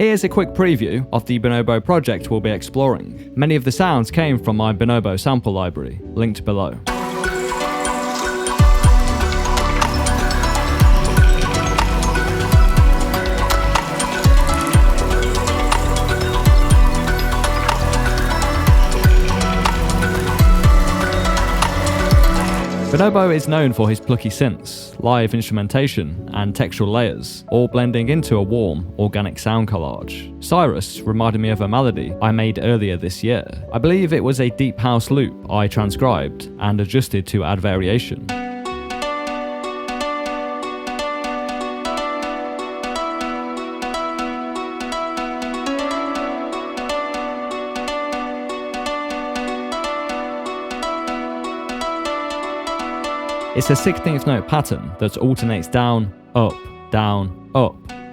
Here's a quick preview of the Bonobo project we'll be exploring. Many of the sounds came from my Bonobo sample library, linked below. Bonobo is known for his plucky synths, live instrumentation, and textural layers, all blending into a warm, organic sound collage. Cyrus reminded me of a melody I made earlier this year. I believe it was a deep house loop I transcribed and adjusted to add variation. It's a 16th note pattern that alternates down, up,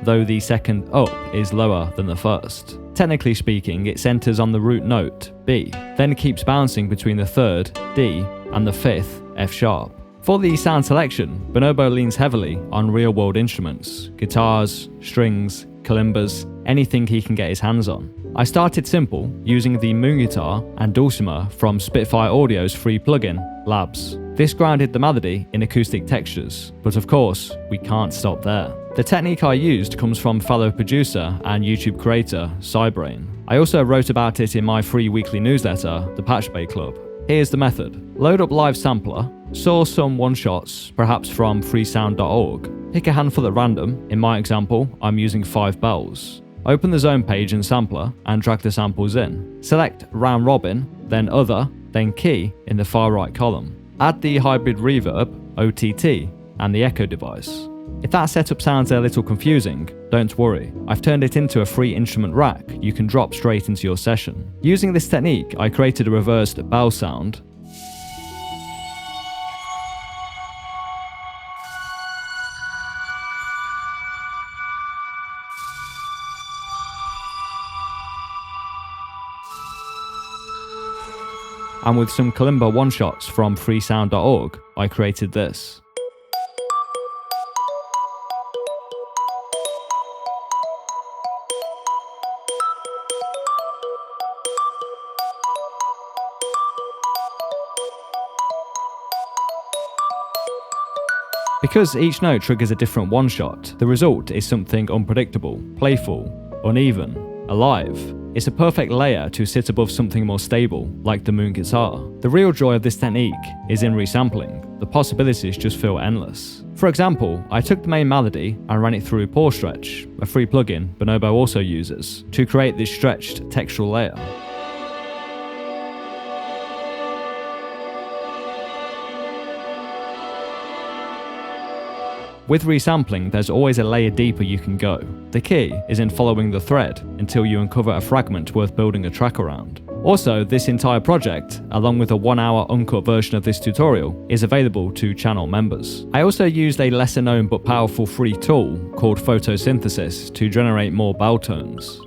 though the second up is lower than the first. Technically speaking, it centers on the root note, B, then keeps bouncing between the third, D, and the fifth, F sharp. For the sound selection, Bonobo leans heavily on real-world instruments, guitars, strings, kalimbas, anything he can get his hands on. I started simple, using the Moon guitar and dulcimer from Spitfire Audio's free plugin, Labs. This grounded the melody in acoustic textures, but of course, we can't stop there. The technique I used comes from fellow producer and YouTube creator, Cybrain. I also wrote about it in my free weekly newsletter, The Patch Bay Club. Here's the method. Load up Live Sampler, source some one-shots, perhaps from freesound.org. Pick a handful at random, in my example, I'm using 5 bells. Open the zone page and sampler and drag the samples in. Select Round Robin, then Other, then Key in the far right column. Add the hybrid reverb, OTT, and the echo device. If that setup sounds a little confusing, don't worry. I've turned it into a free instrument rack you can drop straight into your session. Using this technique, I created a reversed bell sound, and with some kalimba one-shots from freesound.org, I created this. Because each note triggers a different one-shot, the result is something unpredictable, playful, uneven, alive. It's a perfect layer to sit above something more stable, like the Moon guitar. The real joy of this technique is in resampling. The possibilities just feel endless. For example, I took the main melody and ran it through PaulxStrech, a free plugin Bonobo also uses, to create this stretched textural layer. With resampling, there's always a layer deeper you can go. The key is in following the thread until you uncover a fragment worth building a track around. Also, this entire project, along with a 1-hour uncut version of this tutorial, is available to channel members. I also used a lesser known but powerful free tool called photosynthesis to generate more bell tones.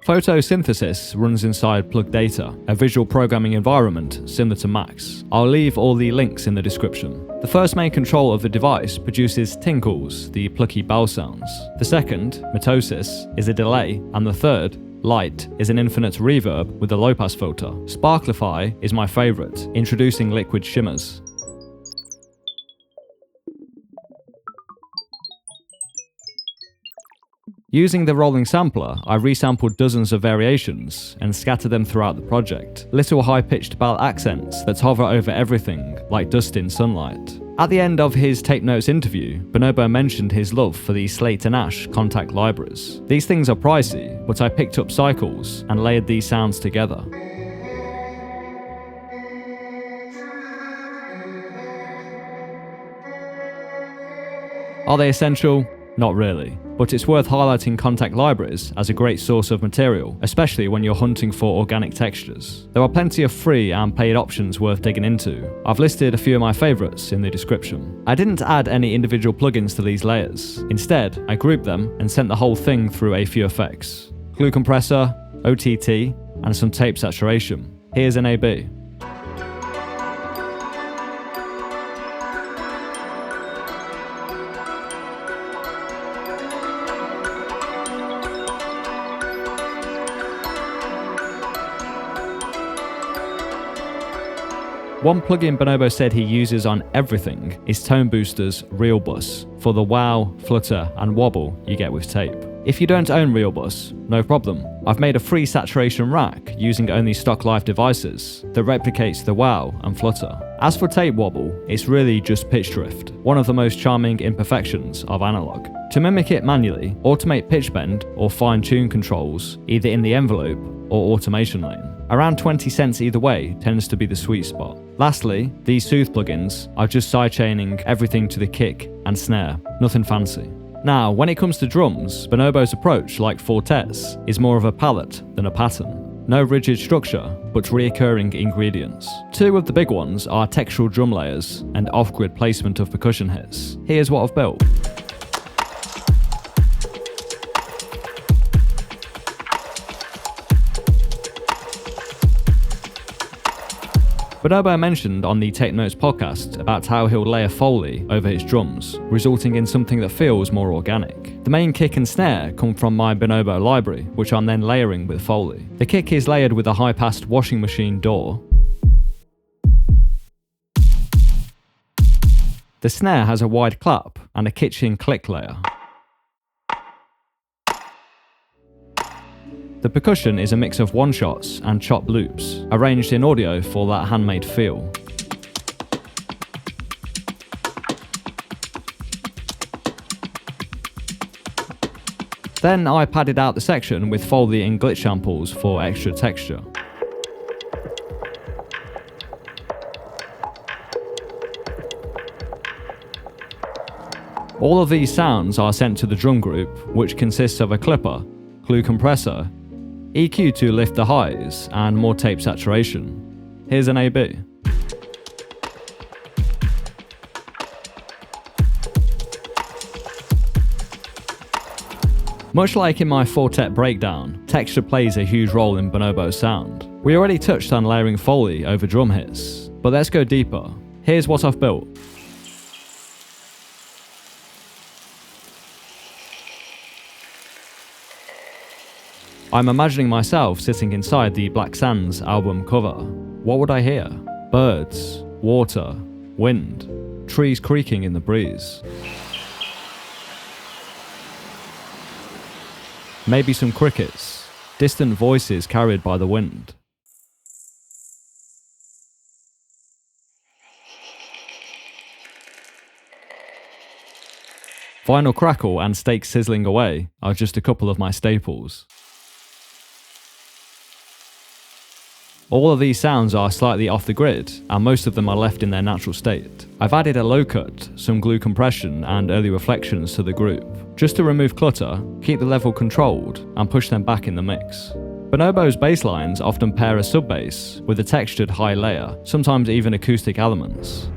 Photosynthesis runs inside Plug Data, a visual programming environment similar to Max. I'll leave all the links in the description. The first main control of the device produces tinkles, the plucky bell sounds. The second, mitosis, is a delay, and the third, light, is an infinite reverb with a low-pass filter. Sparklify is my favourite, introducing liquid shimmers. Using the rolling sampler, I resampled dozens of variations and scattered them throughout the project. Little high-pitched bell accents that hover over everything, like dust in sunlight. At the end of his Tape Notes interview, Bonobo mentioned his love for the Slate & Ash Kontakt Libraries. These things are pricey, but I picked up cycles and layered these sounds together. Are they essential? Not really, but it's worth highlighting Kontakt Libraries as a great source of material, especially when you're hunting for organic textures. There are plenty of free and paid options worth digging into. I've listed a few of my favourites in the description. I didn't add any individual plugins to these layers. Instead, I grouped them and sent the whole thing through a few effects: glue compressor, OTT, and some tape saturation. Here's an AB. One plugin Bonobo said he uses on everything is Tone Booster's Realbus for the wow, flutter, and wobble you get with tape. If you don't own Realbus, no problem. I've made a free saturation rack using only stock live devices that replicates the wow and flutter. As for tape wobble, it's really just pitch drift, one of the most charming imperfections of analog. To mimic it manually, automate pitch bend or fine-tune controls either in the envelope or automation lane. Around 20 cents either way tends to be the sweet spot. Lastly, these Soothe plugins are just sidechaining everything to the kick and snare, nothing fancy. Now, when it comes to drums, Bonobo's approach, like Fortet's, is more of a palette than a pattern. No rigid structure, but reoccurring ingredients. Two of the big ones are textural drum layers and off-grid placement of percussion hits. Here's what I've built. Bonobo mentioned on the Take Notes podcast about how he'll layer Foley over his drums, resulting in something that feels more organic. The main kick and snare come from my Bonobo library, which I'm then layering with Foley. The kick is layered with a high-passed washing machine door. The snare has a wide clap and a kitchen click layer. The percussion is a mix of one-shots and chopped loops, arranged in audio for that handmade feel. Then I padded out the section with Foley and glitch samples for extra texture. All of these sounds are sent to the drum group, which consists of a clipper, glue compressor, EQ to lift the highs, and more tape saturation. Here's an A/B. Much like in my Fortet breakdown, texture plays a huge role in Bonobo's sound. We already touched on layering Foley over drum hits, but let's go deeper. Here's what I've built. I'm imagining myself sitting inside the Black Sands album cover. What would I hear? Birds, water, wind, trees creaking in the breeze. Maybe some crickets, distant voices carried by the wind. Vinyl crackle and steak sizzling away are just a couple of my staples. All of these sounds are slightly off the grid, and most of them are left in their natural state. I've added a low cut, some glue compression, and early reflections to the group, just to remove clutter, keep the level controlled, and push them back in the mix. Bonobo's bass lines often pair a sub-bass with a textured high layer, sometimes even acoustic elements.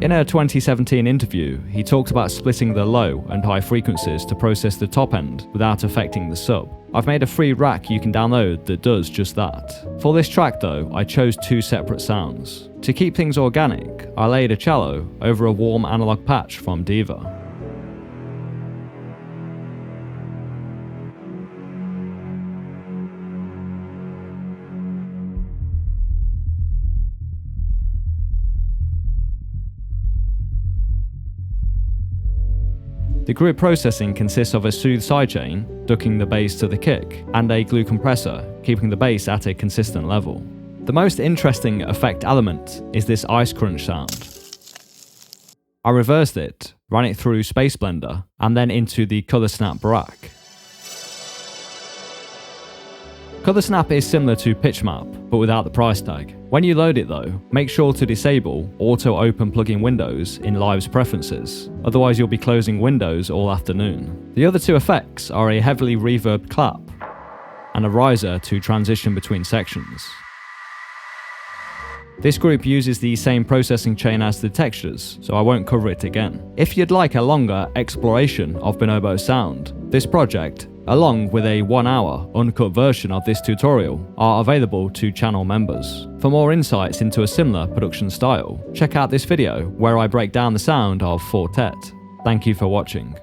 In a 2017 interview, he talked about splitting the low and high frequencies to process the top end without affecting the sub. I've made a free rack you can download that does just that. For this track though, I chose two separate sounds. To keep things organic, I laid a cello over a warm analog patch from Diva. The group processing consists of a Soothe sidechain, ducking the bass to the kick, and a glue compressor, keeping the bass at a consistent level. The most interesting effect element is this ice crunch sound. I reversed it, ran it through Space Blender, and then into the Color Snap rack. Color Snap is similar to Pitch Map, but without the price tag. When you load it though, make sure to disable Auto Open plugin windows in Live's preferences, otherwise you'll be closing windows all afternoon. The other two effects are a heavily reverbed clap and a riser to transition between sections. This group uses the same processing chain as the textures, so I won't cover it again. If you'd like a longer exploration of Bonobo's sound, this project, along with a 1-hour uncut version of this tutorial, are available to channel members. For more insights into a similar production style, check out this video where I break down the sound of Fortet. Thank you for watching.